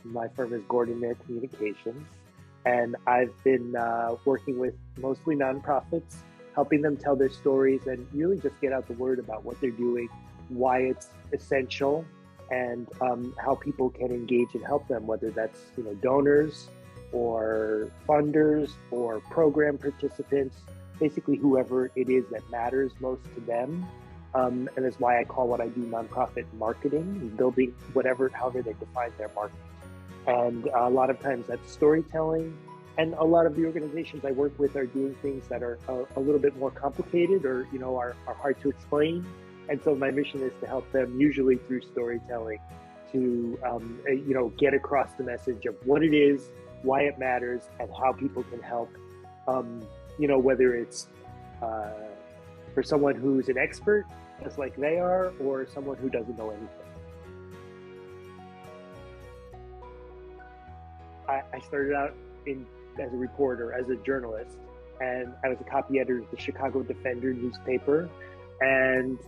My firm is Gordon Mayer Communications, and I've been working with mostly nonprofits, helping them tell their stories and really just get out the word about what they're doing, why it's essential, and how people can engage and help them, whether that's donors or funders or program participants, basically whoever it is that matters most to them. And that's why I call what I do nonprofit marketing, building whatever, however they define their market. And a lot of times that's storytelling. And a lot of the organizations I work with are doing things that are a little bit more complicated or, are hard to explain. And so my mission is to help them, usually through storytelling, to, get across the message of what it is, why it matters, and how people can help, whether it's for someone who's an expert, just like they are, or someone who doesn't know anything. I started out as a reporter, as a journalist, and I was a copy editor of the Chicago Defender newspaper. And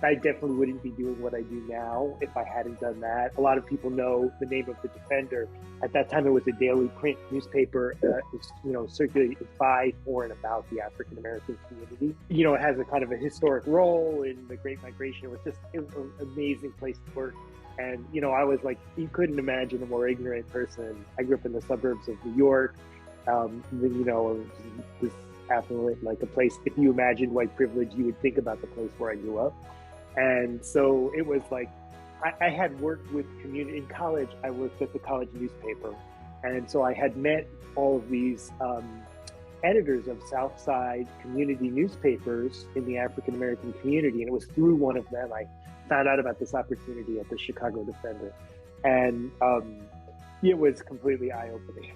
I definitely wouldn't be doing what I do now if I hadn't done that. A lot of people know the name of the Defender. At that time, it was a daily print newspaper. It's circulated by, for, and about the African American community. It has a kind of a historic role in the Great Migration. It was an amazing place to work. And I was like, you couldn't imagine a more ignorant person. I grew up in the suburbs of New York. This affluent, like a place. If you imagine white privilege, you would think about the place where I grew up. And so it was like, I had worked with community in college. I worked at the college newspaper. And so I had met all of these editors of Southside community newspapers in the African-American community. And it was through one of them I found out about this opportunity at the Chicago Defender. And it was completely eye-opening.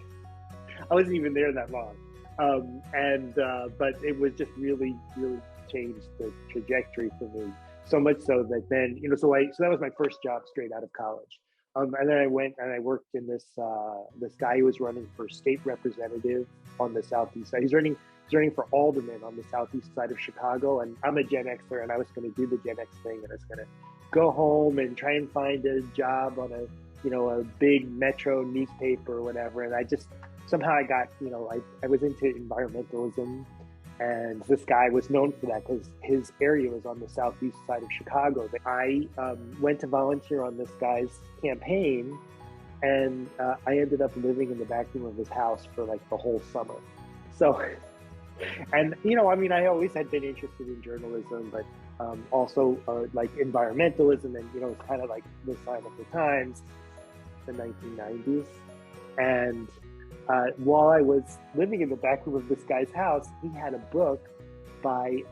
I wasn't even there that long. But it was just really, really changed the trajectory for me. So much so that then, so that was my first job straight out of college. And then I went and I worked in this guy who was running for state representative on the southeast side. He's running for alderman on the southeast side of Chicago. And I'm a Gen Xer, and I was going to do the Gen X thing, and I was going to go home and try and find a job on a big metro newspaper or whatever. And I just somehow I got, I was into environmentalism. And this guy was known for that because his area was on the southeast side of Chicago. I went to volunteer on this guy's campaign, and I ended up living in the back room of his house for like the whole summer. So, and I always had been interested in journalism, but also like environmentalism, and it's kind of like the sign of the times, the 1990s, and while I was living in the back room of this guy's house, he had a book by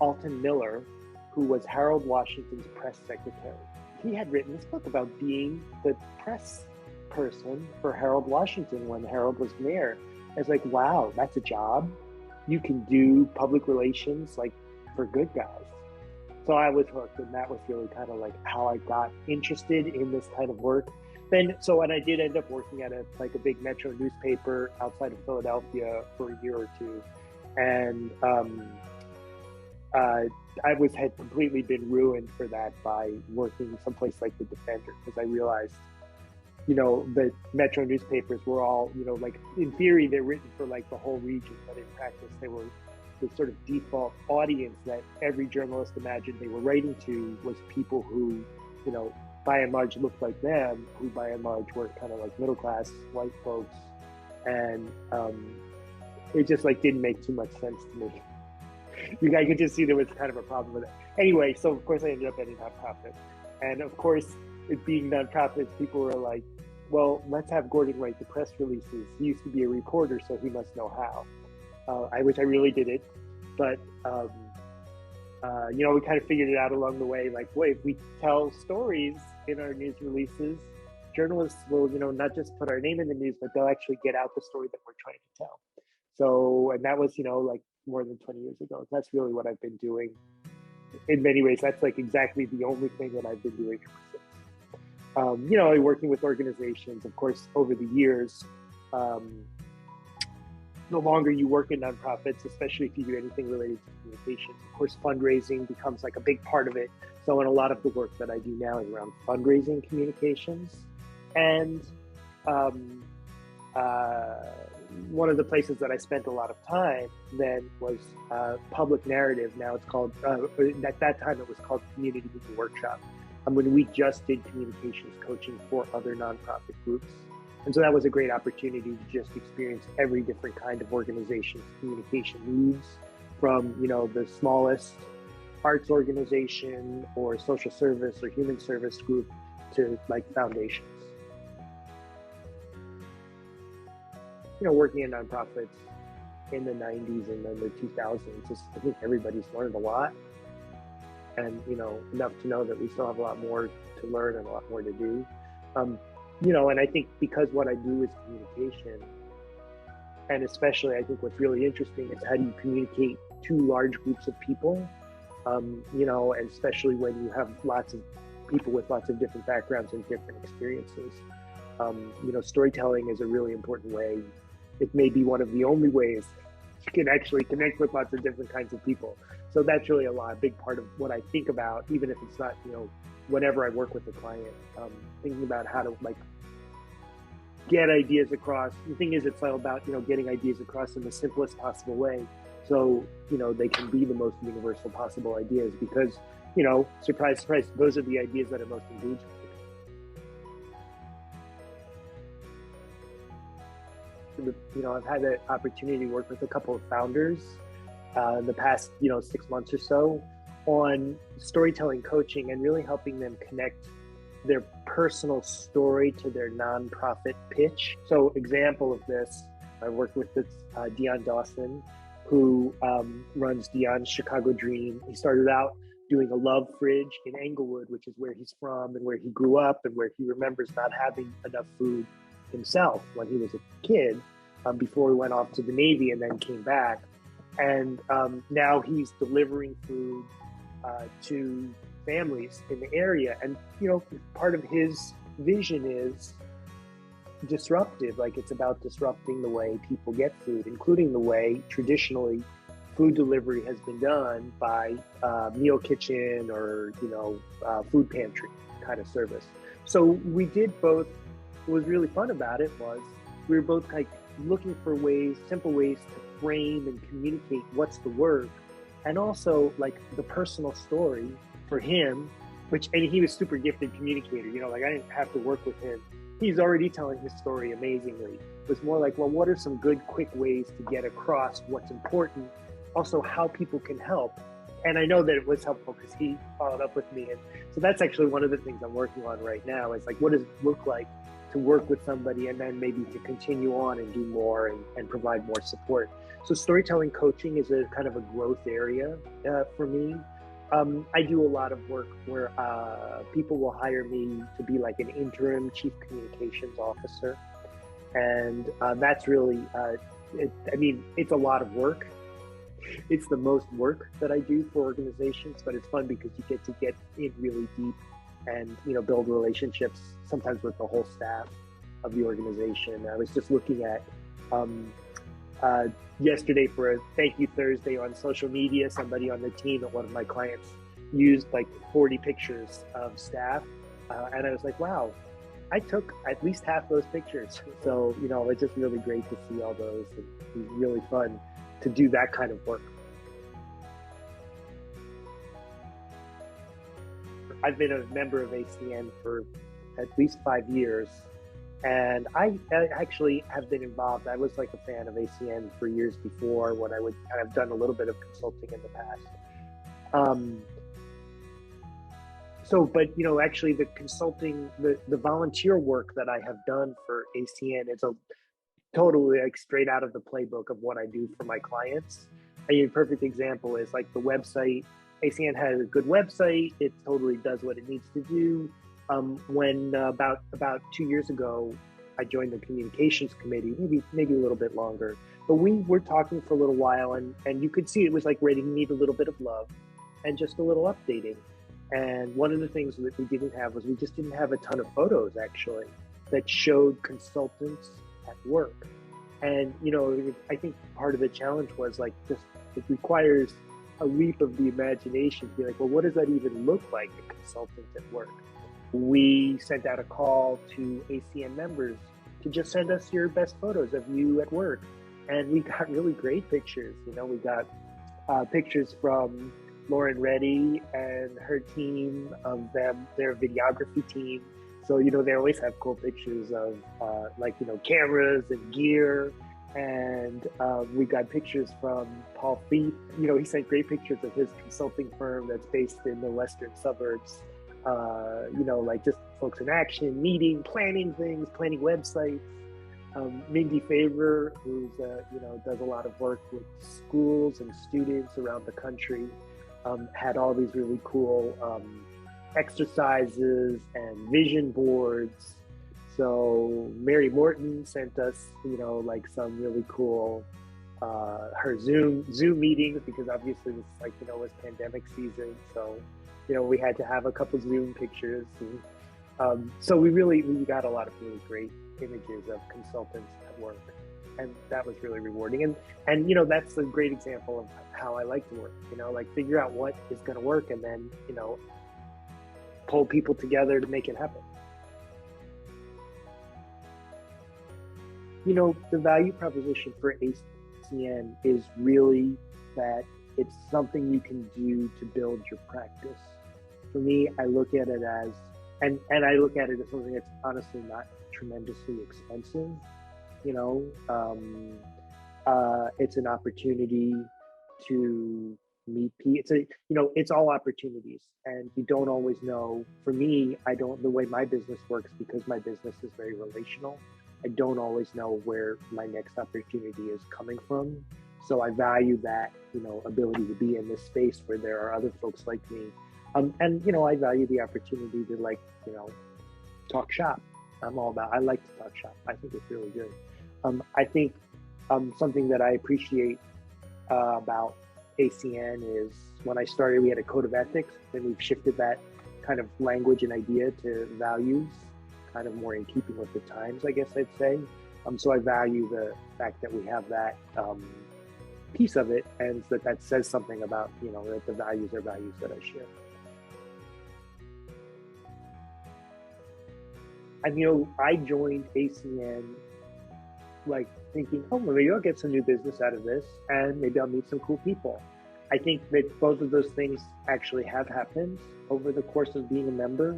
Alton Miller, who was Harold Washington's press secretary. He had written this book about being the press person for Harold Washington when Harold was mayor. I was like, wow, that's a job. You can do public relations like for good guys. So I was hooked, and that was really kind of like how I got interested in this kind of work. And I did end up working at a big metro newspaper outside of Philadelphia for a year or two. And I had completely been ruined for that by working someplace like the Defender, because I realized, the metro newspapers were all, in theory, they're written for like the whole region, but in practice, they were the sort of default audience that every journalist imagined they were writing to was people who, by and large looked like them, who by and large were kind of like middle class white folks. And it just didn't make too much sense to me. I could just see there was kind of a problem with it. Anyway, so of course I ended up at a nonprofit. And of course, it being nonprofits, people were like, well, let's have Gordon write the press releases. He used to be a reporter, so he must know how. Which I really did it. But we kind of figured it out along the way, if we tell stories in our news releases, journalists will, not just put our name in the news, but they'll actually get out the story that we're trying to tell. So, and that was, more than 20 years ago. That's really what I've been doing. In many ways, that's exactly the only thing that I've been doing ever since. Working with organizations, of course, over the years, the longer you work in nonprofits, especially if you do anything related to communications, of course, fundraising becomes a big part of it. So, and a lot of the work that I do now is around fundraising communications. And um, uh, one of the places that I spent a lot of time then was public narrative. Now it's called, at that time it was called Community Media Workshop. When we just did communications coaching for other nonprofit groups. And so that was a great opportunity to just experience every different kind of organization's communication needs, from, the smallest arts organization or social service or human service group to like foundations. Working in nonprofits in the 90s and then the 2000s, I think everybody's learned a lot. And, enough to know that we still have a lot more to learn and a lot more to do. And I think because what I do is communication, and especially I think what's really interesting is how do you communicate to large groups of people, and especially when you have lots of people with lots of different backgrounds and different experiences. Storytelling is a really important way. It may be one of the only ways you can actually connect with lots of different kinds of people. So that's really a big part of what I think about, even if it's not, whenever I work with a client, thinking about how to get ideas across. The thing is, it's all about, getting ideas across in the simplest possible way. So, they can be the most universal possible ideas because, surprise, surprise, those are the ideas that are most engaging. I've had the opportunity to work with a couple of founders in the past, 6 months or so on storytelling coaching and really helping them connect their personal story to their nonprofit pitch. So example of this, I worked with this Dion Dawson, who runs Dion's Chicago Dream. He started out doing a love fridge in Englewood, which is where he's from and where he grew up and where he remembers not having enough food himself when he was a kid, before he went off to the Navy and then came back. And now he's delivering food to families in the area. And, part of his vision is disruptive. Like, it's about disrupting the way people get food, including the way traditionally food delivery has been done by meal kitchen or, food pantry kind of service. So we did both. What was really fun about it was we were both looking for simple ways to frame and communicate what's the work, and also the personal story for him, and he was super gifted communicator. I didn't have to work with him. He's already telling his story amazingly. It was more like, well, what are some good, quick ways to get across what's important? Also, how people can help. And I know that it was helpful because he followed up with me. And so that's actually one of the things I'm working on right now is what does it look like to work with somebody and then maybe to continue on and do more and provide more support. So storytelling coaching is a kind of a growth area for me. I do a lot of work where people will hire me to be an interim chief communications officer. And that's really, it's a lot of work. It's the most work that I do for organizations, but it's fun because you get in really deep and build relationships sometimes with the whole staff of the organization. I was just looking at yesterday for a Thank You Thursday on social media. Somebody on the team at one of my clients used 40 pictures of staff, and I was like, wow, I took at least half those pictures. So it's just really great to see all those. It's really fun to do that kind of work. I've been a member of ACN for at least 5 years, and I actually have been involved. I was a fan of ACN for years before, when I would have done a little bit of consulting in the past. But actually the consulting, the volunteer work that I have done for ACN is totally straight out of the playbook of what I do for my clients. A perfect example is the website. ACN has a good website. It totally does what it needs to do. When about 2 years ago, I joined the communications committee, maybe a little bit longer. But we were talking for a little while, and you could see it was ready to need a little bit of love and just a little updating. And one of the things that we didn't have was we just didn't have a ton of photos actually that showed consultants at work. And I think part of the challenge was just it requires a leap of the imagination to be well, what does that even look like, a consultant at work? we sent out a call to ACN members to just send us your best photos of you at work. And we got really great pictures. You know, we got pictures from Lauren Reddy and her team, of them, their videography team. So, you know, they always have cool pictures of like, you know, cameras and gear. And we got pictures from Paul Feet. You know, he sent great pictures of his consulting firm that's based in the western suburbs. You know, like just folks in action, meeting, planning things, planning websites. Mindy Favor, who's you know, does a lot of work with schools and students around the country, had all these really cool exercises and vision boards. So Mary Morton sent us, you know, like some really cool her Zoom meetings, because obviously this is like, you know, was pandemic season, so you know, we had to have a couple Zoom pictures. And, so we got a lot of really great images of consultants at work, and that was really rewarding. And you know, that's a great example of how I like to work. You know, like figure out what is going to work, and then, you know, pull people together to make it happen. You know, the value proposition for ACN is really that it's something you can do to build your practice. For me, I look at it as, and I look at it as something that's honestly not tremendously expensive. You know, it's an opportunity to meet people. It's a, you know, it's all opportunities, and you don't always know. For me, the way my business works, because my business is very relational, I don't always know where my next opportunity is coming from. So I value that, you know, ability to be in this space where there are other folks like me. And, you know, I value the opportunity to, like, you know, talk shop. I like to talk shop. I think it's really good. I think something that I appreciate about ACN is, when I started, we had a code of ethics, and we've shifted that kind of language and idea to values, kind of more in keeping with the times, I guess I'd say. So I value the fact that we have that piece of it, and that says something about, you know, that the values are values that I share. And, you know, I joined ACN like thinking, oh, maybe I'll get some new business out of this, and maybe I'll meet some cool people. I think that both of those things actually have happened over the course of being a member.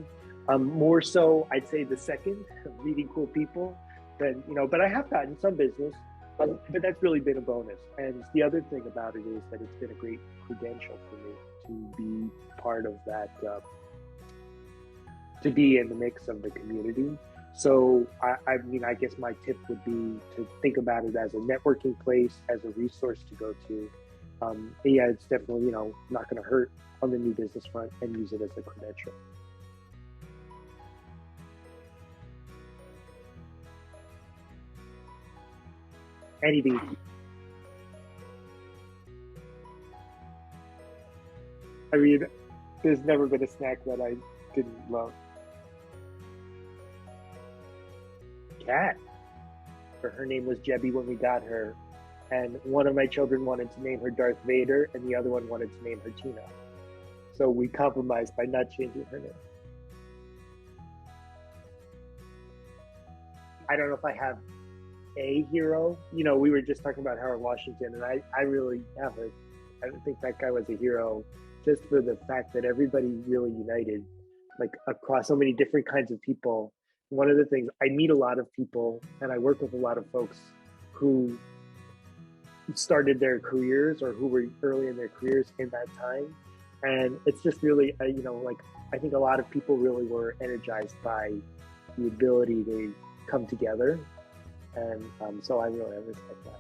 More so, I'd say the second, meeting cool people, than, you know, but I have gotten some business, but that's really been a bonus. And the other thing about it is that it's been a great credential for me to be part of that, to be in the mix of the community. So I mean, I guess my tip would be to think about it as a networking place, as a resource to go to. Yeah, it's definitely, you know, not going to hurt on the new business front, and use it as a credential. Anything. I mean, there's never been a snack that I didn't love. Cat. Her name was Jebby when we got her, and one of my children wanted to name her Darth Vader, and the other one wanted to name her Tina. So we compromised by not changing her name. I don't know if I have a hero. You know, we were just talking about Howard Washington, and I really have a, I don't think that guy was a hero, just for the fact that everybody really united, like across so many different kinds of people. One of the things, I meet a lot of people, and I work with a lot of folks who started their careers, or who were early in their careers in that time. And it's just really, you know, like, I think a lot of people really were energized by the ability to come together. And so I really respect that.